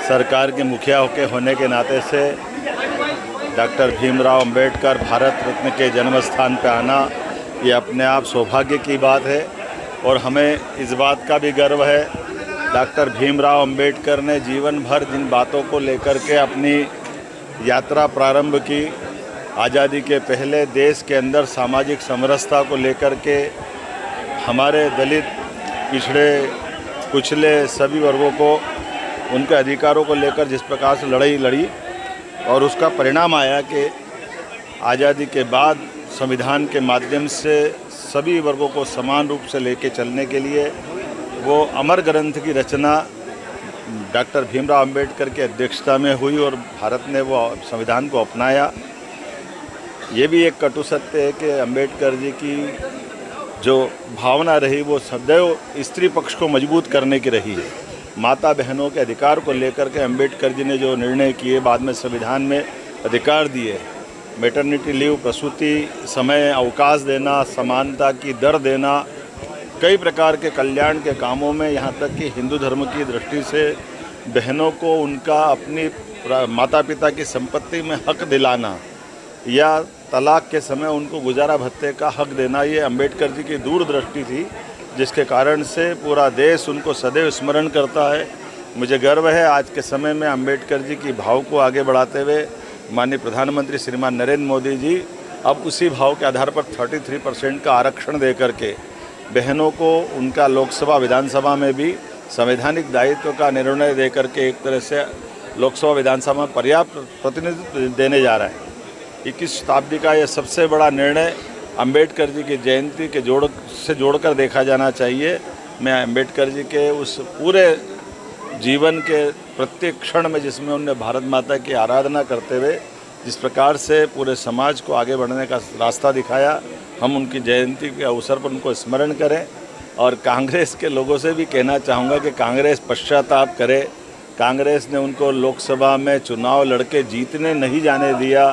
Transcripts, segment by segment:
सरकार के मुखिया के होने के नाते से डॉक्टर भीमराव अंबेडकर भारत रत्न के जन्म स्थान पर आना ये अपने आप सौभाग्य की बात है। और हमें इस बात का भी गर्व है, डॉक्टर भीमराव अंबेडकर ने जीवन भर जिन बातों को लेकर के अपनी यात्रा प्रारंभ की, आज़ादी के पहले देश के अंदर सामाजिक समरसता को लेकर के हमारे दलित, पिछड़े, कुचले सभी वर्गों को उनके अधिकारों को लेकर जिस प्रकार से लड़ाई लड़ी और उसका परिणाम आया कि आज़ादी के बाद संविधान के माध्यम से सभी वर्गों को समान रूप से लेके चलने के लिए वो अमर ग्रंथ की रचना डॉक्टर भीमराव अंबेडकर की अध्यक्षता में हुई और भारत ने वो संविधान को अपनाया। ये भी एक कटु सत्य है कि अंबेडकर जी की जो भावना रही वो सदैव स्त्री पक्ष को मजबूत करने की रही है। माता बहनों के अधिकार को लेकर के अंबेडकर जी ने जो निर्णय किए, बाद में संविधान में अधिकार दिए, मैटरनिटी लीव, प्रसूति समय अवकाश देना, समानता की दर देना, कई प्रकार के कल्याण के कामों में, यहाँ तक कि हिंदू धर्म की दृष्टि से बहनों को उनका अपनी माता पिता की संपत्ति में हक दिलाना या तलाक के समय उनको गुजारा भत्ते का हक देना, ये अंबेडकर जी की दूरदृष्टि थी, जिसके कारण से पूरा देश उनको सदैव स्मरण करता है। मुझे गर्व है आज के समय में अंबेडकर जी की भाव को आगे बढ़ाते हुए माननीय प्रधानमंत्री श्रीमान नरेंद्र मोदी जी अब उसी भाव के आधार पर 33% का आरक्षण दे करके बहनों को उनका लोकसभा विधानसभा में भी संवैधानिक दायित्व का निर्णय दे करके एक तरह से लोकसभा विधानसभा में पर्याप्त प्रतिनिधित्व देने जा रहा है। 21 शताब्दी का यह सबसे बड़ा निर्णय अंबेडकर जी की जयंती के जोड़कर देखा जाना चाहिए। मैं अंबेडकर जी के उस पूरे जीवन के प्रत्येक क्षण में जिसमें उन्होंने भारत माता की आराधना करते हुए जिस प्रकार से पूरे समाज को आगे बढ़ने का रास्ता दिखाया, हम उनकी जयंती के अवसर पर उनको स्मरण करें। और कांग्रेस के लोगों से भी कहना चाहूँगा कि कांग्रेस पश्चाताप करे। कांग्रेस ने उनको लोकसभा में चुनाव लड़के जीतने नहीं जाने दिया।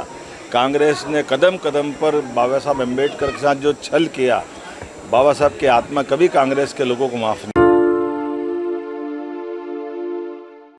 कांग्रेस ने कदम कदम पर बाबा साहब अम्बेडकर के साथ जो छल किया, बाबा साहब की आत्मा कभी कांग्रेस के लोगों को माफ़ नहीं।